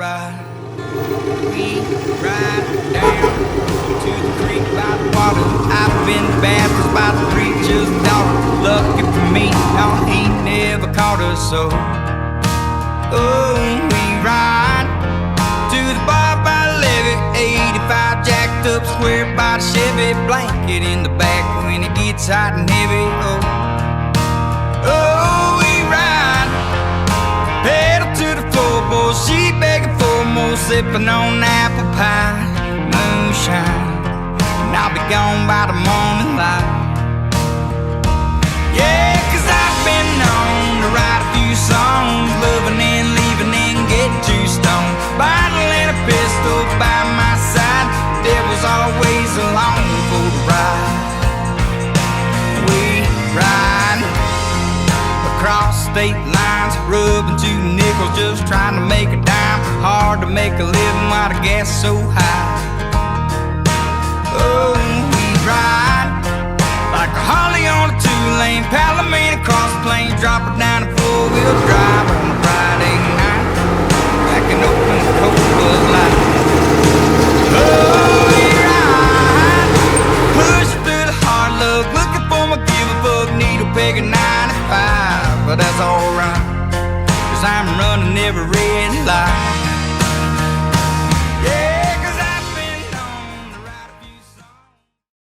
ride. We ride down to the creek by the water. I've been baptized by the preacher's daughter. Lucky for me, no, he never caught us, so oh, we ride to the bar by the levee. 85 jacked up square by the Chevy. Blanket in the back when it gets hot and heavy. Oh, we ride. Pedal to the floorboard, she begging for more, sipping on apple pie, moonshine, and I'll be gone by the morning light. Yeah, 'cause I've been known to write a few songs, loving and leaving and get too stoned. Bottle and a pistol by my side, devil's always along for the ride. We ride across state lines, rubbing 2 nickels, just trying to make a dime. Hard to make a living while the gas is so high. Oh, we ride like a Harley on a 2-lane, Palomino across the plains, drop it down a 4-wheel drive on a Friday night, backing open the cold Bud Light. Oh, we ride, push through the hard luck, looking for my give-a-fuck needle pegging 95, but that's alright, 'cause I'm running every red light.